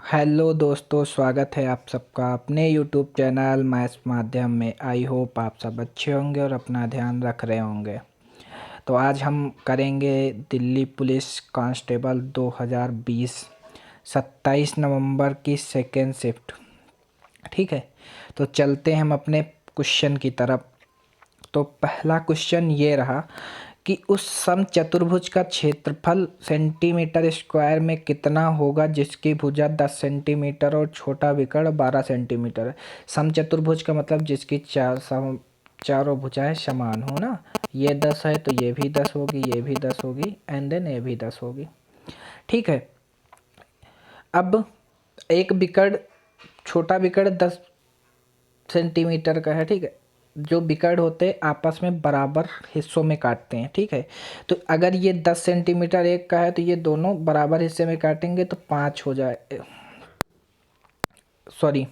Hello दोस्तों, स्वागत है आप सबका अपने यूट्यूब चैनल मैथ्स माध्यम में। आई होप आप सब अच्छे होंगे और अपना ध्यान रख रहे होंगे। तो आज हम करेंगे दिल्ली पुलिस कांस्टेबल 2020 27 नवंबर की सेकेंड शिफ्ट। ठीक है, तो चलते हैं हम अपने क्वेश्चन की तरफ। तो पहला क्वेश्चन ये रहा कि उस समचतुर्भुज का क्षेत्रफल सेंटीमीटर स्क्वायर में कितना होगा जिसकी भुजा 10 सेंटीमीटर और छोटा विकर्ण 12 सेंटीमीटर है। समचतुर्भुज का मतलब जिसकी चारों भुजाएं समान हो ना। ये 10 है तो ये भी 10 होगी, ये भी 10 होगी एंड देन ये भी 10 होगी। ठीक है, अब एक विकर्ण, छोटा विकर्ण 10 सेंटीमीटर का है। ठीक है, जो विकर्ण होते हैं आपस में बराबर हिस्सों में काटते हैं। ठीक है, तो अगर ये 10 सेंटीमीटर एक का है तो ये दोनों बराबर हिस्से में काटेंगे तो 5 हो जाए, सॉरी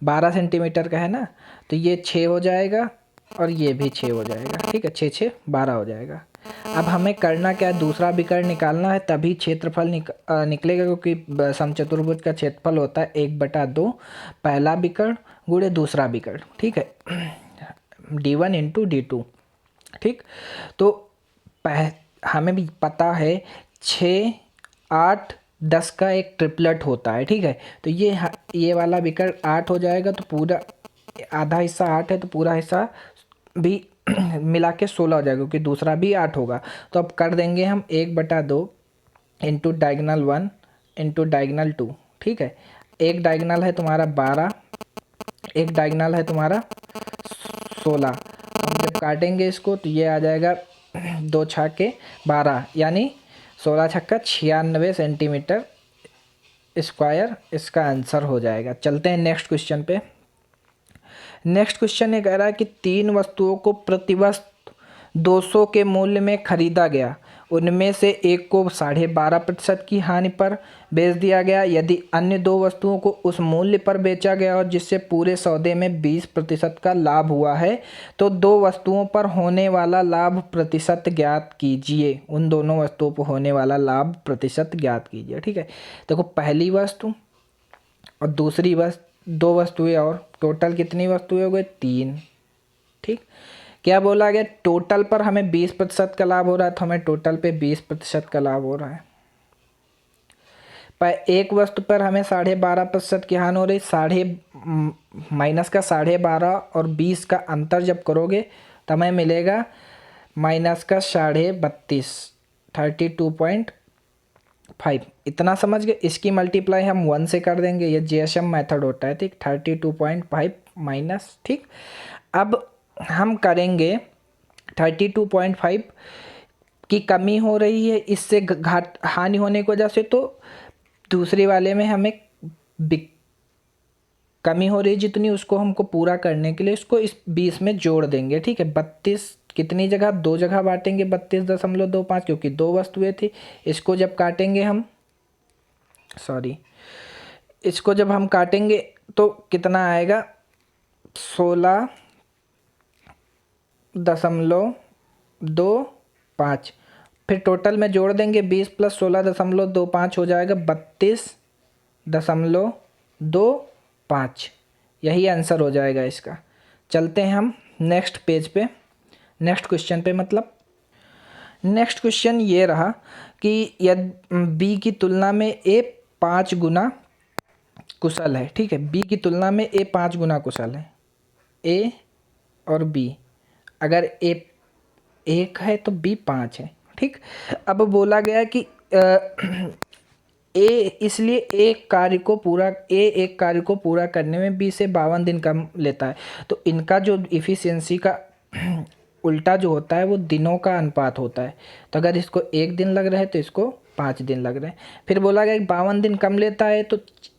12 सेंटीमीटर का है ना, तो ये 6 हो जाएगा और ये भी 6 हो जाएगा। ठीक है, 6 6 12 हो जाएगा। अब हमें करना क्या है, दूसरा विकर्ण निकालना है, तभी क्षेत्रफल निकलेगा, क्योंकि समचतुर्भुज का क्षेत्रफल होता है 1/2 पहला विकर्ण गुणे दूसरा विकर्ण। ठीक है, D1 इंटू D2। ठीक, तो हमें भी पता है 6 8 10 का एक ट्रिपलेट होता है। ठीक है, तो ये वाला विकर्ण 8 हो जाएगा, तो पूरा आधा हिस्सा 8 है तो पूरा हिस्सा भी मिला के 16 हो जाएगा, क्योंकि दूसरा भी 8 होगा। तो अब कर देंगे हम 1/2 इंटू डायगनल 1 इंटू डायगनल 2। ठीक है, एक डायगनल है तुम्हारा 12, एक डायगनल है तुम्हारा 16। हम जब काटेंगे इसको तो ये आ जाएगा 2 छक्के 12, यानी 16 छक्का 96 सेंटीमीटर स्क्वायर इसका आंसर हो जाएगा। चलते हैं नेक्स्ट क्वेश्चन पे। नेक्स्ट क्वेश्चन ये कह रहा है कि 3 वस्तुओं को प्रति वस्तु 200 के मूल्य में खरीदा गया, उनमें से एक को 12.5% की हानि पर बेच दिया गया। यदि अन्य 2 वस्तुओं को उस मूल्य पर बेचा गया और जिससे पूरे सौदे में 20% का लाभ हुआ है, तो 2 वस्तुओं पर होने वाला लाभ प्रतिशत ज्ञात कीजिए। उन दोनों वस्तुओं पर होने वाला लाभ प्रतिशत ज्ञात कीजिए। ठीक है, देखो पहली वस्तु और दूसरी वस्तु, 2 वस्तुएं और टोटल कितनी वस्तुएं हो गई 3। ठीक, क्या बोला गया, टोटल पर हमें 20% का लाभ हो रहा है, तो हमें टोटल पे 20% का लाभ हो रहा है। पर एक वस्तु पर हमें 12.5% की हानि हो रही, माइनस का 12.5 और 20 का अंतर जब करोगे तो हमें मिलेगा माइनस का 32.5, 32.5। इतना समझ गए। इसकी मल्टीप्लाई हम 1 से कर देंगे, ये जेएसएम मेथड होता है। ठीक, 32.5 माइनस। ठीक, अब हम करेंगे 32.5 की कमी हो रही है, इससे घाट हानि होने की वजह से, तो दूसरे वाले में हमें कमी हो रही है जितनी, उसको हमको पूरा करने के लिए इसको इस 20 में जोड़ देंगे। ठीक है, 32 कितनी जगह, 2 जगह बांटेंगे 32.25, क्योंकि 2 वस्तुएं थी। इसको जब काटेंगे हम, सॉरी, इसको जब हम काटेंगे तो कितना आएगा 16.25। फिर टोटल में जोड़ देंगे 20 + 16.25 हो जाएगा 32.25। यही आंसर हो जाएगा इसका। चलते हैं हम नेक्स्ट पेज पे, नेक्स्ट क्वेश्चन पे। मतलब नेक्स्ट क्वेश्चन ये रहा कि यदि बी की तुलना में ए 5 गुना कुशल है। ठीक है, बी की तुलना में ए 5 गुना कुशल है। ए और बी, अगर ए 1 है तो बी 5 है। ठीक, अब बोला गया कि इसलिए एक कार्य को पूरा करने में बी से 52 दिन कम लेता है। तो इनका जो इफ़िशियंसी का उल्टा जो होता है वो दिनों का अनुपात होता है। तो अगर इसको 1 दिन लग रहा है तो इसको 5 दिन लग रहे हैं। फिर बोला गया 52 दिन कम लेता है, तो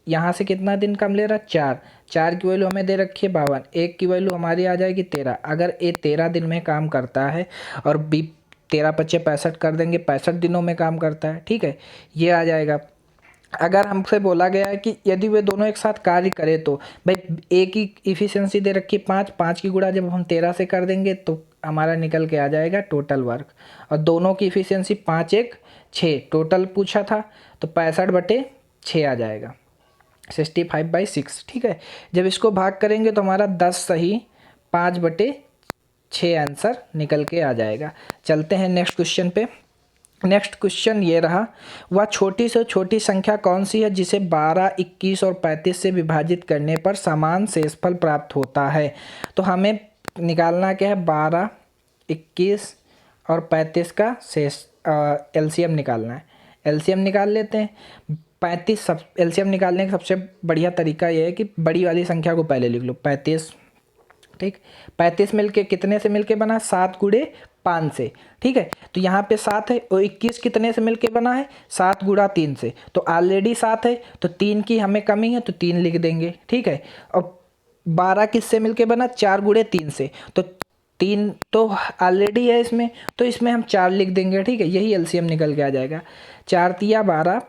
यहाँ से कितना दिन कम ले रहा है 4। 4 की वैल्यू हमें दे रखी है 52, 1 की वैल्यू हमारी आ जाएगी 13। अगर ए 13 दिन में काम करता है और बी 13 × 5 = 65 कर देंगे, 65 दिनों में काम करता है। ठीक है, ये आ जाएगा। अगर हमसे बोला गया है कि यदि वे दोनों एक साथ कार्य करें, तो भाई ए की इफ़िशियंसी दे रखी 5, 5 की गुणा जब हम 13 से कर देंगे तो हमारा निकल के आ जाएगा टोटल वर्क। और दोनों की इफ़िशियंसी 5 1 6 टोटल पूछा था, तो 65/6 आ जाएगा। 65/6, ठीक है। जब इसको भाग करेंगे तो हमारा 10 सही 5/6 आंसर निकल के आ जाएगा। चलते हैं नेक्स्ट क्वेश्चन पे। नेक्स्ट क्वेश्चन ये रहा, वह छोटी से छोटी संख्या कौन सी है जिसे 12, 21 और 35 से विभाजित करने पर समान शेषफल प्राप्त होता है। तो हमें निकालना क्या है, 12, 21 और 35 का शेष एलसीएम निकालना है। एलसीएम निकाल लेते हैं। 35 सब एलसीएम निकालने का सबसे बढ़िया तरीका ये है कि बड़ी वाली संख्या को पहले लिख लो, 35, ठीक। 35 मिलके कितने से मिलके बना, 7 गुणे 5 से, ठीक है। तो यहाँ पे 7 है और 21 कितने से मिलके बना है, 7 गुणा 3 से। तो ऑलरेडी 7 है तो 3 की हमें कमी है तो 3 लिख देंगे, ठीक है। और 12 किससे मिलके बना, 4 गुणे 3 से। तो 3 तो ऑलरेडी है इसमें, तो इसमें हम 4 लिख देंगे, ठीक है। यही एलसीएम निकल के आ जाएगा। 4 तिया 12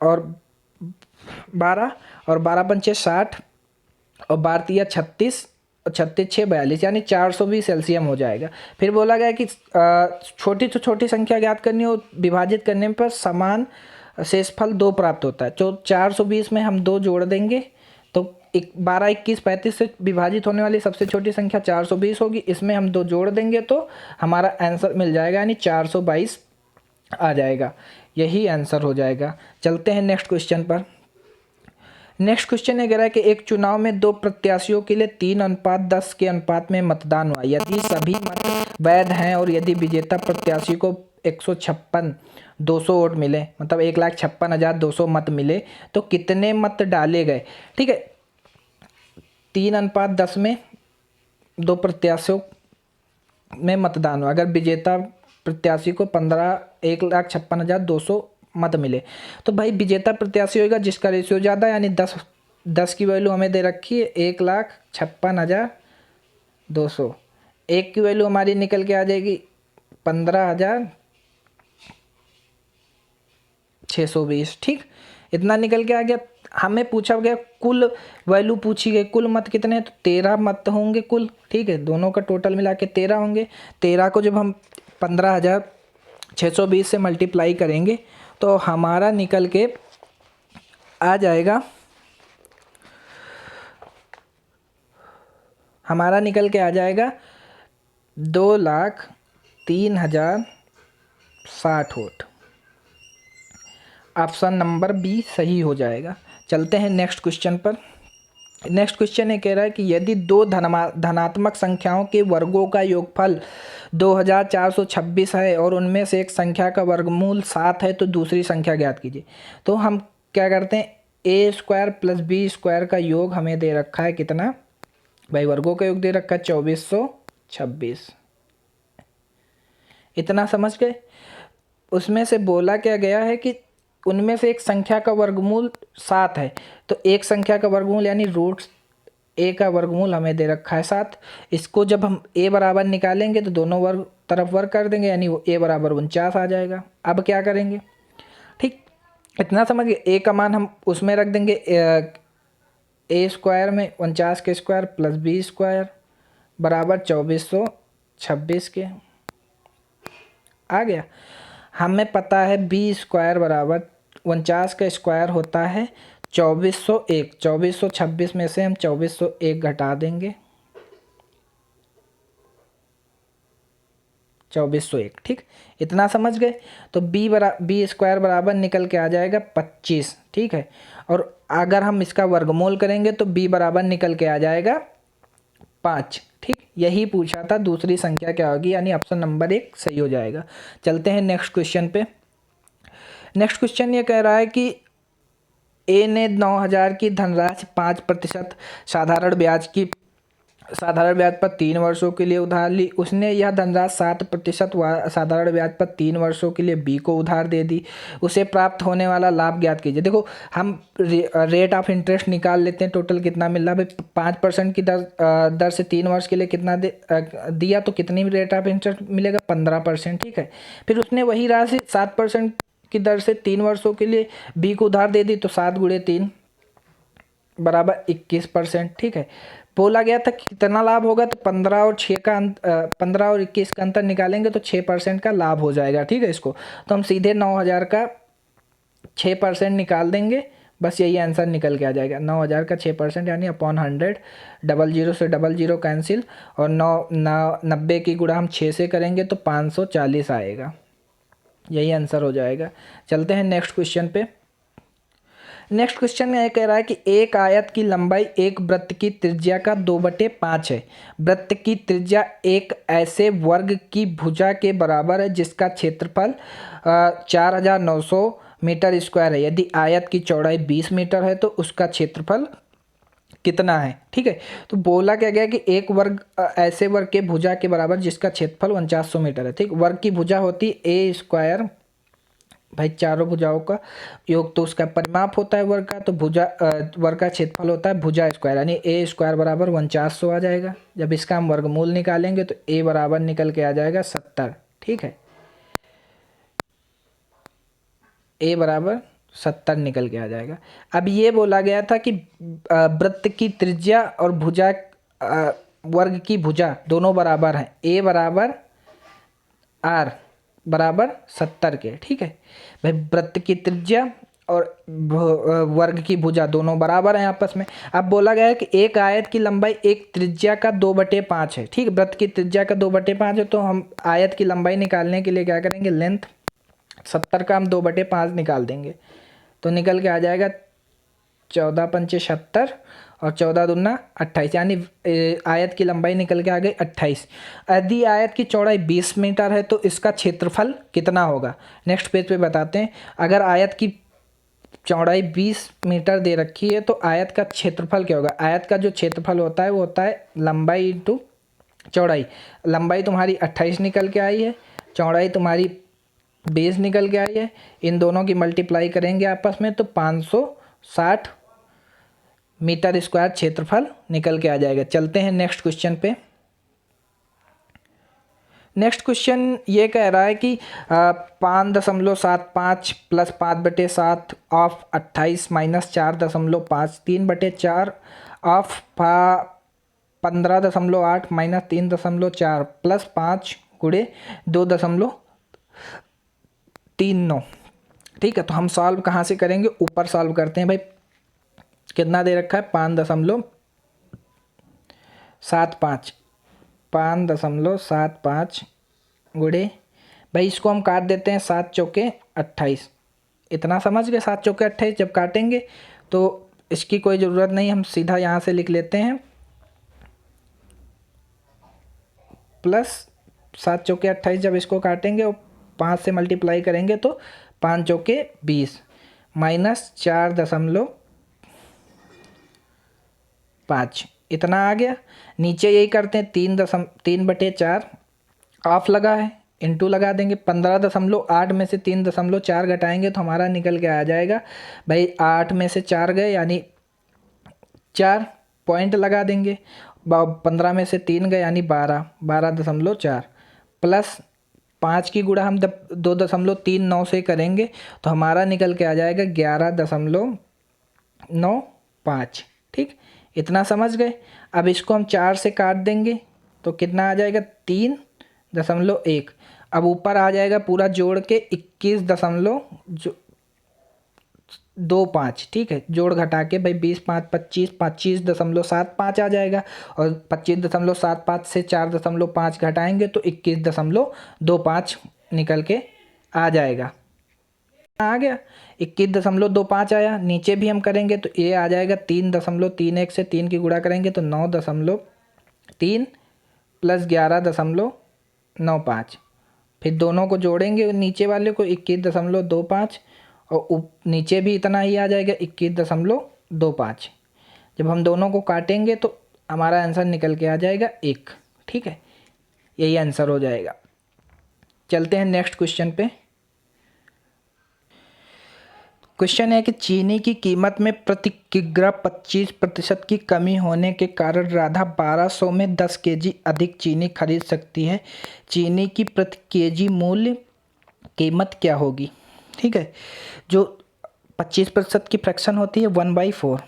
और 12 और 12 पंचे 60 और 12 तिया 36 और 36 6 42, यानी 420 एलसीएम हो जाएगा। फिर बोला गया कि छोटी से छोटी संख्या ज्ञात करनी हो, विभाजित करने पर समान शेषफल 2 प्राप्त होता है। तो 420 में हम 2 जोड़ देंगे तो 12, 21, 35 से विभाजित होने वाली सबसे छोटी संख्या 420 होगी। इसमें हम 2 जोड़ देंगे तो हमारा आंसर मिल जाएगा, यानी 422 आ जाएगा। यही आंसर हो जाएगा। चलते हैं नेक्स्ट क्वेश्चन पर। नेक्स्ट क्वेश्चन ये कह रहा है कि एक चुनाव में 2 प्रत्याशियों के लिए 3:10 के अनुपात में मतदान हुआ। यदि सभी मत वैध हैं और यदि विजेता प्रत्याशी को 156,200 वोट मिले, मतलब 1,56,200 मत मिले, तो कितने मत डाले गए, ठीक है। 3:10 में 2 प्रत्याशियों में मतदान हुआ। अगर विजेता प्रत्याशी को 1,56,200 मत मिले तो भाई विजेता प्रत्याशी होगा जिसका रेशियो ज़्यादा, यानी 10 की वैल्यू हमें दे रखी है 1,56,200। एक की वैल्यू हमारी निकल के आ जाएगी 15,620, ठीक। इतना निकल के आ गया। हमें पूछा गया कुल वैल्यू पूछी गई, कुल मत कितने, तो 13 मत होंगे कुल, ठीक है। दोनों का टोटल मिला के 13 होंगे। 13 को जब हम 15,620 से मल्टीप्लाई करेंगे तो हमारा निकल के आ जाएगा, हमारा निकल के आ जाएगा 2,03,060 वोट। ऑप्शन नंबर बी सही हो जाएगा। चलते हैं नेक्स्ट क्वेश्चन पर। नेक्स्ट क्वेश्चन ये कह रहा है कि यदि 2 धनात्मक संख्याओं के वर्गों का योगफल 2,426 है और उनमें से एक संख्या का वर्गमूल 7 है तो दूसरी संख्या ज्ञात कीजिए। तो हम क्या करते हैं, a² + b² का योग हमें दे रखा है कितना, भाई वर्गों का योग दे रखा है 2426। इतना समझ गए। उसमें से बोला क्या गया है कि उनमें से एक संख्या का वर्गमूल 7 है, तो एक संख्या का वर्गमूल यानी रूट a का वर्गमूल हमें दे रखा है 7। इसको जब हम a बराबर निकालेंगे तो दोनों वर्ग तरफ वर्ग कर देंगे, यानी वो a बराबर 49 आ जाएगा। अब क्या करेंगे, ठीक, इतना समझ गए। a का मान हम उसमें रख देंगे a² में 49 के स्क्वायर प्लस b² बराबर 2426 के आ गया। हमें पता है b² बराबर 49 का स्क्वायर होता है 2401। 2426 में से हम 2401 घटा देंगे, 2401, ठीक। इतना समझ गए। तो b² बराबर निकल के आ जाएगा 25, ठीक है। और अगर हम इसका वर्गमूल करेंगे तो b बराबर निकल के आ जाएगा 5, ठीक। यही पूछा था, दूसरी संख्या क्या होगी, यानी ऑप्शन नंबर 1 सही हो जाएगा। चलते हैं नेक्स्ट क्वेश्चन पे। नेक्स्ट क्वेश्चन ये कह रहा है कि ए ने 9,000 की धनराशि 5% साधारण ब्याज पर 3 वर्षों के लिए उधार ली। उसने यह धनराशि 7% साधारण ब्याज पर 3 वर्षों के लिए बी को उधार दे दी। उसे प्राप्त होने वाला लाभ ज्ञात कीजिए। देखो हम रेट ऑफ इंटरेस्ट निकाल लेते हैं, टोटल कितना मिल रहा है भाई, 5% की दर से 3 वर्ष के लिए कितना दिया, तो कितनी रेट ऑफ इंटरेस्ट मिलेगा, 15%, ठीक है। फिर उसने वही राशि 7% की दर से 3 वर्षों के लिए बी को उधार दे दी, तो 7 गुणे 3 बराबर 21%, ठीक है। बोला गया था कितना लाभ होगा, तो 15 और 21 का अंतर निकालेंगे तो 6% का लाभ हो जाएगा, ठीक है। इसको तो हम सीधे 9,000 का 6% निकाल देंगे, बस यही आंसर निकल के आ जाएगा। 9,000 का 6% यानी अपॉन 100, 00 से 00 कैंसिल, और 90 की गुणा हम 6 से करेंगे तो 540 आएगा। यही आंसर हो जाएगा। चलते हैं नेक्स्ट क्वेश्चन पे। नेक्स्ट क्वेश्चन में यह कह रहा है कि एक आयत की लंबाई एक वृत्त की त्रिज्या का 2/5 है। वृत्त की त्रिज्या एक ऐसे वर्ग की भुजा के बराबर है जिसका क्षेत्रफल 4,900 मीटर स्क्वायर है। यदि आयत की चौड़ाई 20 मीटर है तो उसका क्षेत्रफल कितना है। ठीक है, तो बोला क्या गया कि एक वर्ग ऐसे वर्ग के भुजा के बराबर जिसका क्षेत्रफल 4900 मीटर है। ठीक, वर्ग की भुजा होती है ए स्क्वायर, भाई चारों भुजाओं का योग, तो उसका परिमाप होता है वर्ग का, तो भुजा वर्ग का क्षेत्रफल होता है भुजा स्क्वायर, यानी ए स्क्वायर बराबर 4900 आ जाएगा। जब इसका हम वर्गमूल निकालेंगे तो ए बराबर निकल के आ जाएगा 70। ठीक है, ए बराबर 70 निकल के आ जाएगा। अब ये बोला गया था कि वृत्त की त्रिज्या और भुजा वर्ग की भुजा दोनों बराबर हैं, ए बराबर आर बराबर 70 के। ठीक है भाई, वृत्त की त्रिज्या और वर्ग की भुजा दोनों बराबर हैं आपस में। अब बोला गया है कि एक आयत की लंबाई एक त्रिज्या का 2/5 है। ठीक, वृत्त की त्रिज्या का 2/5 है, तो हम आयत की लंबाई निकालने के लिए क्या करेंगे, लेंथ 70 का हम 2/5 निकाल देंगे तो निकल के आ जाएगा 14 पंचे 76 और 14 दूना 28, यानी आयत की लंबाई निकल के आ गई 28। यदि आयत की चौड़ाई 20 मीटर है तो इसका क्षेत्रफल कितना होगा। नेक्स्ट पेज पे बताते हैं। अगर आयत की चौड़ाई 20 मीटर दे रखी है तो आयत का क्षेत्रफल क्या होगा। आयत का जो क्षेत्रफल होता है वो होता है लंबाई इंटू चौड़ाई। लंबाई तुम्हारी 28 निकल के आई है, चौड़ाई तुम्हारी 20 निकल के आई है, इन दोनों की मल्टीप्लाई करेंगे आपस में तो 560 मीटर स्क्वायर क्षेत्रफल निकल के आ जाएगा। चलते हैं नेक्स्ट क्वेश्चन पे। नेक्स्ट क्वेश्चन ये कह रहा है कि 5.75 plus 5/7 of 28 minus 4.5 3/4 of 15.8 minus 3.4 plus 5 गुणे 2.39। ठीक है, तो हम सॉल्व कहाँ से करेंगे, ऊपर सॉल्व करते हैं। भाई कितना दे रखा है, 5.75 गुणे, भाई इसको हम काट देते हैं 7 चौके 28। इतना समझ गए, 7 चौके 28 जब काटेंगे तो इसकी कोई ज़रूरत नहीं, हम सीधा यहाँ से लिख लेते हैं प्लस 7 चौके 28। जब इसको काटेंगे और 5 से मल्टीप्लाई करेंगे तो 5 चौके 20 माइनस 4.5, इतना आ गया। नीचे यही करते हैं 3/4 ऑफ लगा है, इंटू लगा देंगे। 15.8 में से 3.4 घटाएंगे तो हमारा निकल के आ जाएगा भाई 8 में से 4 गए यानी 4 पॉइंट लगा देंगे। 15 में से 3 गए यानी 12.4 प्लस 5 की गुणा हम 2.39 से करेंगे तो हमारा निकल के आ जाएगा 11.95। ठीक, इतना समझ गए। अब इसको हम 4 से काट देंगे तो कितना आ जाएगा 3.1। अब ऊपर आ जाएगा पूरा जोड़ के 21.25। ठीक है, जोड़ घटा के भाई 20 5 25 25.75 आ जाएगा, और 25.75 से 4.5 घटाएंगे तो 21.25 निकल के आ जाएगा। आ गया 21.25 आया। नीचे भी हम करेंगे तो ये आ जाएगा 3.31 से 3 की गुणा करेंगे तो 9.3 प्लस 11.95। फिर दोनों को जोड़ेंगे नीचे वाले को 21.25 और नीचे भी इतना ही आ जाएगा 21.25। जब हम दोनों को काटेंगे तो हमारा आंसर निकल के आ जाएगा 1। ठीक है, यही आंसर हो जाएगा। चलते हैं नेक्स्ट क्वेश्चन पे। क्वेश्चन है कि चीनी की कीमत में प्रति किग्रा 25% की कमी होने के कारण राधा 1200 में 10 केजी अधिक चीनी खरीद सकती है। चीनी की प्रति केजी मूल्य कीमत क्या होगी। ठीक है, जो 25% की फ्रैक्शन होती है 1/4,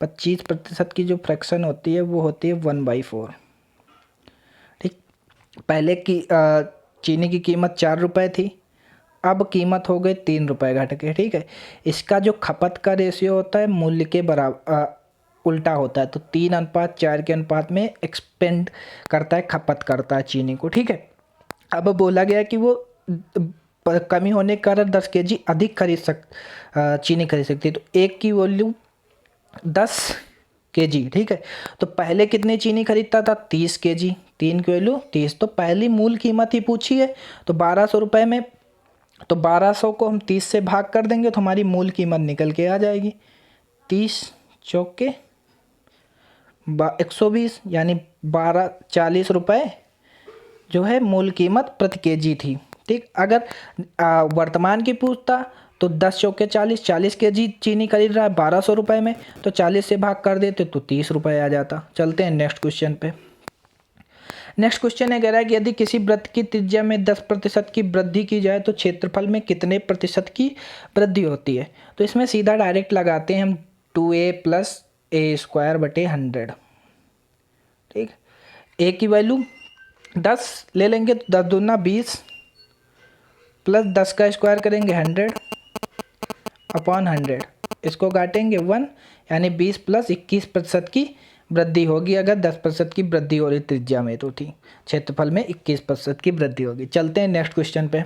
25% की जो फ्रैक्शन होती है वो होती है 1/4। ठीक, पहले की चीनी की कीमत 4 रुपये थी, अब कीमत हो गई 3 रुपये घट के, ठीक है। इसका जो खपत का रेशियो होता है मूल्य के बराबर उल्टा होता है, तो 3:4 के अनुपात में एक्सपेंड करता है, खपत करता है चीनी को, ठीक है। अब बोला गया कि वो कमी होने के कारण 10 केजी अधिक चीनी खरीद सकती है, तो एक की वॉल्यूम 10 केजी, ठीक है। तो पहले कितनी चीनी खरीदता था? 30 केजी, 3 की वैल्यू 30, तो पहली मूल कीमत ही पूछी है, तो 1200 रुपये में, तो 1200 को हम 30 से भाग कर देंगे तो हमारी मूल कीमत निकल के आ जाएगी 30 चौके 120, यानी 40 रुपये जो है मूल कीमत प्रति केजी थी, ठीक। अगर वर्तमान की पूछता तो 10 चौके 40, 40 केजी चीनी खरीद रहा है 1200 रुपये में, तो 40 से भाग कर देते तो 30 रुपये आ जाता। चलते हैं नेक्स्ट क्वेश्चन पे। नेक्स्ट क्वेश्चन है, कह रहा है कि यदि किसी वृत्त की त्रिज्या में 10% की वृद्धि की जाए तो क्षेत्रफल में कितने प्रतिशत की वृद्धि होती है? तो इसमें सीधा डायरेक्ट लगाते हैं हम 2a + a²/100, ठीक। a की वैल्यू 10 ले लेंगे तो 10 दूना 20 प्लस 10 का स्क्वायर करेंगे 100/100, इसको काटेंगे 1, यानी 20 + 21% की वृद्धि होगी अगर 10% की वृद्धि हो रही त्रिज्या में, तो ठीक क्षेत्रफल में 21% की वृद्धि होगी। चलते हैं नेक्स्ट क्वेश्चन पे।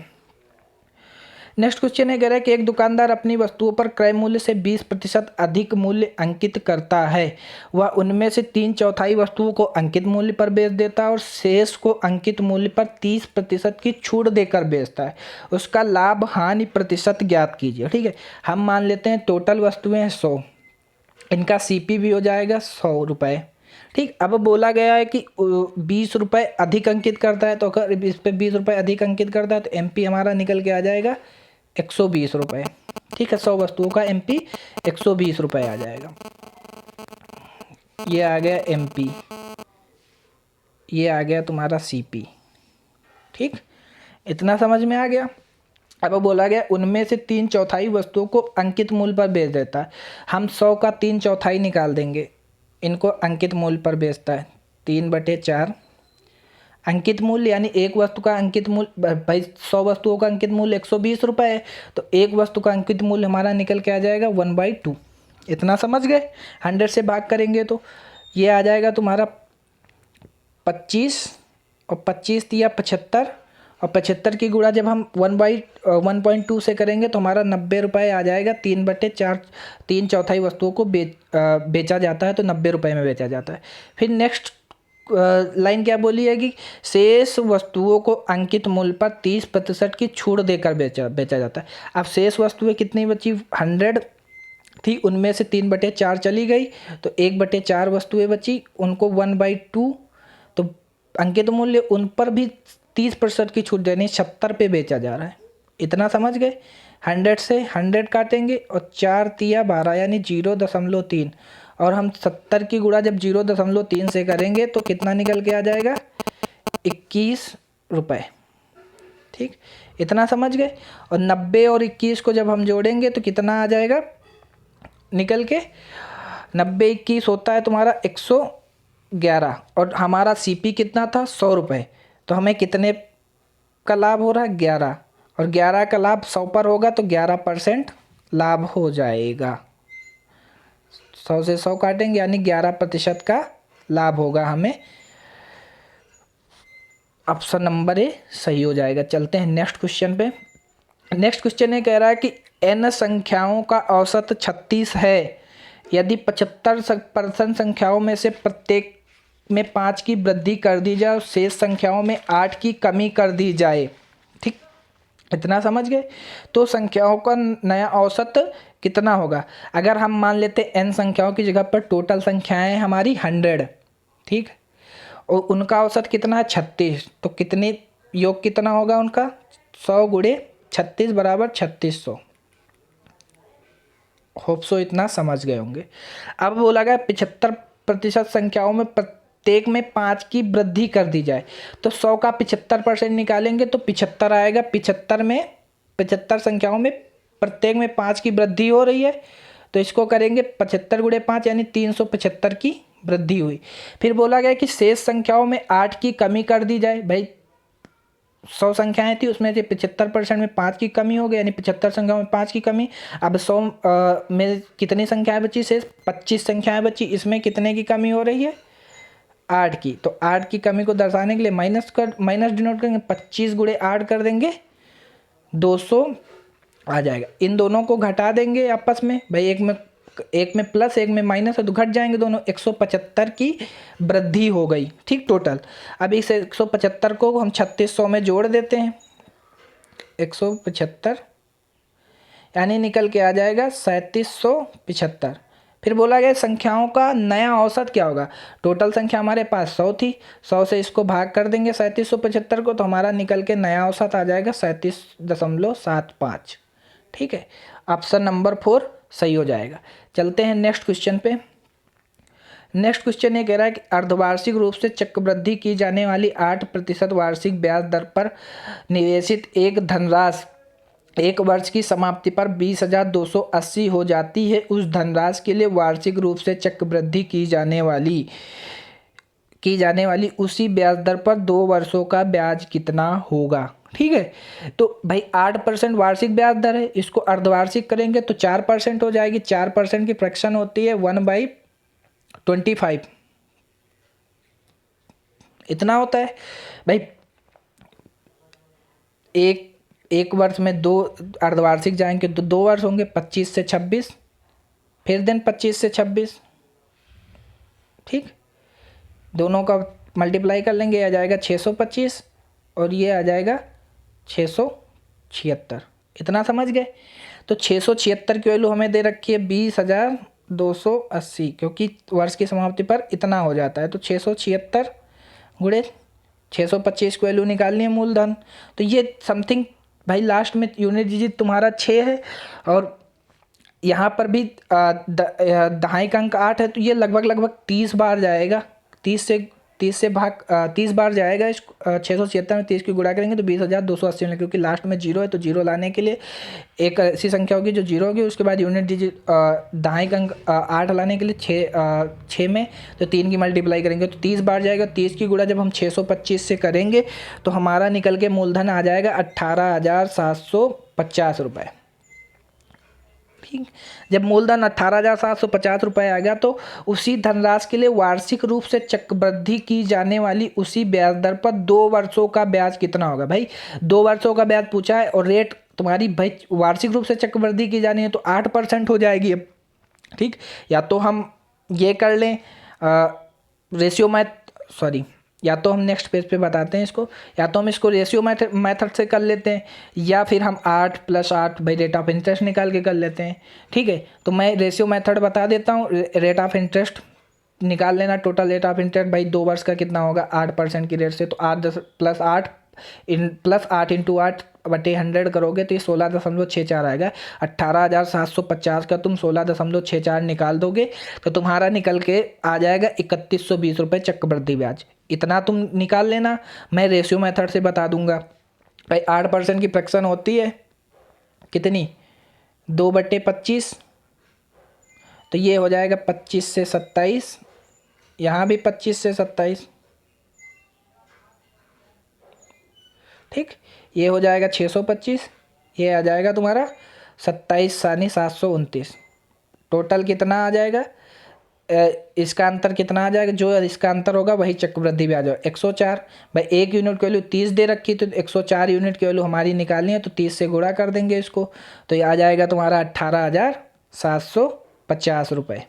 नेक्स्ट क्वेश्चन है, कह रहा है कि एक दुकानदार अपनी वस्तुओं पर क्रय मूल्य से 20% अधिक मूल्य अंकित करता है। वह उनमें से 3/4 वस्तुओं को अंकित मूल्य पर बेच देता है और शेष को अंकित मूल्य पर 30% की छूट देकर बेचता है। उसका लाभ हानि प्रतिशत ज्ञात कीजिए, ठीक है। हम मान लेते हैं टोटल वस्तुएं हैं 100, इनका CP भी हो जाएगा 100 रुपये, ठीक। अब बोला गया है कि 20 रुपये अधिक अंकित करता है, तो अगर इस पर 20 रुपये अधिक अंकित करता है तो MP हमारा निकल के आ जाएगा 120 रुपये, ठीक है। 100 वस्तुओं का MP 120 रुपये आ जाएगा। ये आ गया MP, ये आ गया तुम्हारा CP, ठीक। इतना समझ में आ गया। अब बोला गया उनमें से 3/4 वस्तुओं को अंकित मूल्य पर बेच देता है। हम 100 का 3/4 निकाल देंगे, इनको अंकित मूल्य पर बेचता है 3/4 अंकित मूल्य, यानी एक वस्तु का अंकित मूल्य, भाई 100 वस्तुओं का अंकित मूल्य 120 रुपये है, तो एक वस्तु का अंकित मूल्य हमारा निकल के आ जाएगा 1/2। इतना समझ गए। 100 से भाग करेंगे तो ये आ जाएगा तुम्हारा 25, और 25 दिया 75, और 75 की गुणा जब हम 1/2 से करेंगे तो हमारा 90 रुपये आ जाएगा। 3/4 3/4 वस्तुओं को बेचा जाता है, तो 90 रुपये में बेचा जाता है। फिर नेक्स्ट लाइन क्या बोली है कि शेष वस्तुओं को अंकित मूल्य पर 30% की छूट देकर बेचा जाता है। अब शेष वस्तुएं कितनी बची? 100 थी, उनमें से 3/4 चली गई, तो 1/4 वस्तुएं बची, उनको 1/2, तो अंकित मूल्य उन पर भी 30% की छूट देनी, 70 पे बेचा जा रहा है। इतना समझ गए। 100 से 100 काटेंगे और 4 तिया 12, यानी 0.3, और हम 70 की गुणा जब 0.3 से करेंगे तो कितना निकल के आ जाएगा? 21 रुपये, ठीक। इतना समझ गए। और 90 और 21 को जब हम जोड़ेंगे तो कितना आ जाएगा निकल के? 90 21 होता है तुम्हारा 111, और हमारा CP कितना था? 100 रुपये, तो हमें कितने का लाभ हो रहा है? 11, और 11 का लाभ 100 पर होगा तो 11% लाभ हो जाएगा। 100 से 100 काटेंगे, यानी 11% का लाभ होगा हमें। ऑप्शन नंबर A सही हो जाएगा। चलते हैं नेक्स्ट क्वेश्चन पे। नेक्स्ट क्वेश्चन ये कह रहा है कि n संख्याओं का औसत 36 है। यदि 75% संख्याओं में से प्रत्येक में 5 की वृद्धि कर दी जाए और शेष संख्याओं में 8 की कमी कर दी जाए, ठीक। इतना समझ गए। तो संख्याओं का नया औसत कितना होगा? अगर हम मान लेते n संख्याओं की जगह पर टोटल संख्याएं हमारी 100, ठीक, और उनका औसत कितना है? 36, तो कितने योग कितना होगा उनका? 100 × 36 = 3600। होप सो इतना समझ गए होंगे। अब बोला गया 75% संख्याओं में प्रत्येक में 5 की वृद्धि कर दी जाए, तो 100 का 75% निकालेंगे तो 75 आएगा। 75 संख्याओं में प्रत्येक में 5 की वृद्धि हो रही है, तो इसको करेंगे 75 × 5, यानी 375 की वृद्धि हुई। फिर बोला गया कि शेष संख्याओं में 8 की कमी कर दी जाए। भाई 100 संख्याएं थी, उसमें से 75% में 5 की कमी हो गई, यानी 75 संख्याओं में 5 की कमी। अब 100 में कितनी संख्याएं बची शेष? 25 संख्याएं बची। इसमें कितने की कमी हो रही है? 8 की। तो 8 की कमी को दर्शाने के लिए माइनस डिनोट करेंगे, 25 गुणे 8 कर देंगे, 200 आ जाएगा। इन दोनों को घटा देंगे आपस में भाई, एक में प्लस एक में माइनस है तो घट जाएंगे दोनों। 175 की वृद्धि हो गई, ठीक, टोटल। अब इस 175 को हम 3600 में जोड़ देते हैं, 175 यानी निकल के आ जाएगा 3775। फिर बोला गया संख्याओं का नया औसत क्या होगा? टोटल संख्या हमारे पास 100 थी, 100 से इसको भाग कर देंगे 3775 को, तो हमारा निकल के नया औसत आ जाएगा 37.75। ठीक है, ऑप्शन नंबर 4 सही हो जाएगा। चलते हैं नेक्स्ट क्वेश्चन पे। नेक्स्ट क्वेश्चन ये कह रहा है कि अर्धवार्षिक रूप से चक्रवृद्धि की जाने वाली 8% वार्षिक ब्याज दर पर निवेशित एक धनराशि एक वर्ष की समाप्ति पर 20,280 हो जाती है। उस धनराशि के लिए वार्षिक रूप से चक्रवृद्धि की जाने वाली उसी ब्याज दर पर 2 वर्षों का ब्याज कितना होगा? ठीक है, तो भाई 8% वार्षिक ब्याज दर है, इसको अर्धवार्षिक करेंगे तो 4% हो जाएगी। 4% की फ्रैक्शन होती है 1/25, इतना होता है भाई। एक वर्ष में 2 अर्धवार्षिक जाएंगे तो 2 वर्ष होंगे, 25 से 26, फिर दिन 25 से 26, ठीक, दोनों का मल्टीप्लाई कर लेंगे, आ जाएगा 625 और ये आ जाएगा 676। इतना समझ गए? तो 676 की वैल्यू हमें दे रखी है 20,280, क्योंकि वर्ष की समाप्ति पर इतना हो जाता है। तो 676 गुणे 625 की वैल्यू निकालनी है मूलधन। तो ये समथिंग भाई लास्ट में यूनिट डिजिट तुम्हारा 6 है और यहाँ पर भी दहाई का अंक 8 है, तो ये लगभग 30 बार जाएगा। 30 बार जाएगा। इस 676 में 30 की गुणा करेंगे तो 20,280 मिलेगा, क्योंकि लास्ट में जीरो है तो जीरो लाने के लिए एक ऐसी संख्या होगी जो जीरो होगी, उसके बाद यूनिट डिजिट दहाई का अंक 8 लाने के लिए 6 में तो 3 की मल्टीप्लाई करेंगे तो 30 बार जाएगा। 30 की गुणा जब हम 625 से करेंगे तो हमारा निकल के मूलधन आ जाएगा 18,750 रुपये। ठीक, जब मूलधन 18,750 रुपये आ गया तो उसी धनराशि के लिए वार्षिक रूप से चक्रवृद्धि की जाने वाली उसी ब्याज दर पर 2 वर्षों का ब्याज कितना होगा? भाई 2 वर्षों का ब्याज पूछा है और रेट तुम्हारी भाई वार्षिक रूप से चक्रवृद्धि की जानी है तो 8% हो जाएगी अब। ठीक, या तो हम ये कर लें या तो हम नेक्स्ट पेज पे बताते हैं इसको, या तो हम इसको रेशियो मेथड से कर लेते हैं, या फिर हम 8 + 8 भाई रेट ऑफ इंटरेस्ट निकाल के कर लेते हैं। ठीक है, तो मैं रेशियो मेथड बता देता हूँ। रेट ऑफ इंटरेस्ट निकाल लेना, टोटल रेट ऑफ इंटरेस्ट भाई 2 वर्ष का कितना होगा 8% की रेट से, तो 8 + 8 × 8/100 करोगे तो ये 16.64 आएगा। 18,750 का तुम 16.64 निकाल दोगे तो तुम्हारा निकल के आ जाएगा 3,120 रुपये चक्रवृद्धि ब्याज। इतना तुम निकाल लेना, मैं रेशियो मेथड से बता दूंगा। भाई 8% की फ्रैक्शन होती है कितनी? 2/25, तो ये हो जाएगा 25 से 27, यहाँ भी 25 से 27, ठीक, ये हो जाएगा 625, ये आ जाएगा तुम्हारा 27,729। टोटल कितना आ जाएगा? इसका अंतर कितना आ जाएगा? जो इसका अंतर होगा वही चक्रवृद्धि ब्याज होगा 104। भाई 1 यूनिट की वैल्यू 30 दे रखी, तो 104 यूनिट की वैल्यू हमारी निकालनी है, तो 30 से गुणा कर देंगे इसको, तो ये आ जाएगा तुम्हारा 18,750 रुपये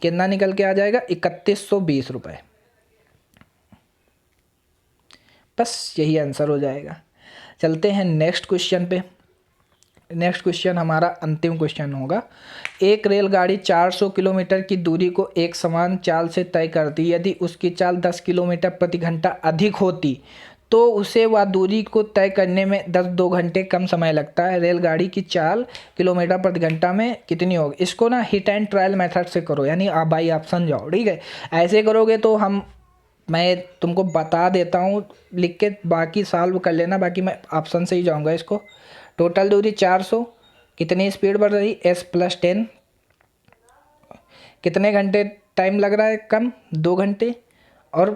कितना निकल के आ जाएगा? 3,120 रुपये। बस यही आंसर हो जाएगा। चलते हैं नेक्स्ट क्वेश्चन पे। नेक्स्ट क्वेश्चन हमारा अंतिम क्वेश्चन होगा। एक रेलगाड़ी 400 किलोमीटर की दूरी को एक समान चाल से तय करती, यदि उसकी चाल 10 किलोमीटर प्रति घंटा अधिक होती तो उसे वह दूरी को तय करने में 2 घंटे कम समय लगता है। रेलगाड़ी की चाल किलोमीटर प्रति घंटा में कितनी होगी? इसको ना हिट एंड ट्रायल मेथड से करो, यानी आप बाई ऑप्शन जाओ। ठीक है, ऐसे करोगे तो मैं तुमको बता देता हूँ लिख के, बाकी सॉल्व कर लेना, बाकी मैं ऑप्शन से ही जाऊँगा इसको। टोटल दूरी 400, कितनी स्पीड बढ़ रही? s + 10, कितने घंटे टाइम लग रहा है कम, 2 घंटे, और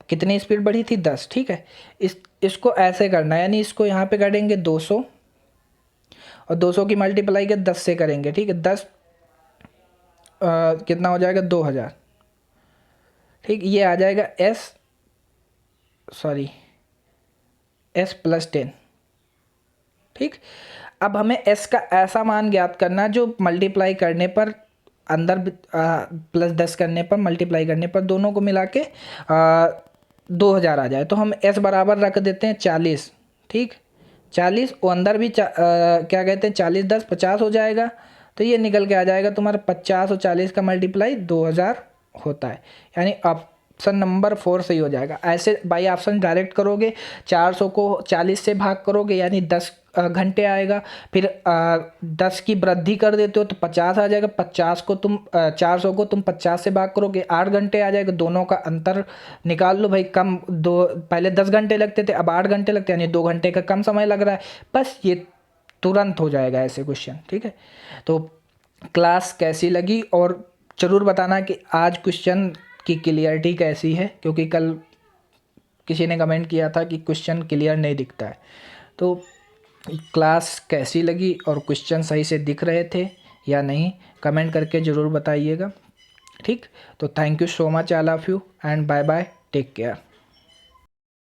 कितनी स्पीड बढ़ी थी 10, ठीक है। इसको ऐसे करना है, यानी इसको यहाँ पे करेंगे 200 और 200 की मल्टीप्लाई के 10 से करेंगे, ठीक है। 10 कितना हो जाएगा 2000, ठीक। ये आ जाएगा S प्लस 10, ठीक। अब हमें S का ऐसा मान ज्ञात करना जो मल्टीप्लाई करने पर अंदर प्लस 10 करने पर मल्टीप्लाई करने पर दोनों को मिला के 2000 आ जाए। तो हम S बराबर रख देते हैं 40, ठीक। 40 और अंदर भी क्या कहते हैं 40 10 50 हो जाएगा। तो ये निकल के आ जाएगा तुम्हारा 50 और 40 का मल्टीप्लाई 2000 होता है, यानी ऑप्शन नंबर 4 सही हो जाएगा। ऐसे बाई ऑप्शन डायरेक्ट करोगे, 400 को 40 से भाग करोगे यानी 10 घंटे आएगा। फिर 10 की वृद्धि कर देते हो तो 50 आ जाएगा। 50 को तुम 400 को तुम 50 से भाग करोगे, 8 घंटे आ जाएगा। दोनों का अंतर निकाल लो भाई, कम दो, पहले 10 घंटे लगते थे अब 8 घंटे लगते हैं, यानी 2 घंटे का कम समय लग रहा है। बस ये तुरंत हो जाएगा ऐसे क्वेश्चन, ठीक है। तो क्लास कैसी लगी और ज़रूर बताना कि आज क्वेश्चन की क्लियरिटी कैसी है, क्योंकि कल किसी ने कमेंट किया था कि क्वेश्चन क्लियर नहीं दिखता है। तो क्लास कैसी लगी और क्वेश्चन सही से दिख रहे थे या नहीं, कमेंट करके ज़रूर बताइएगा, ठीक। तो thank you so much all of you and bye bye, take care.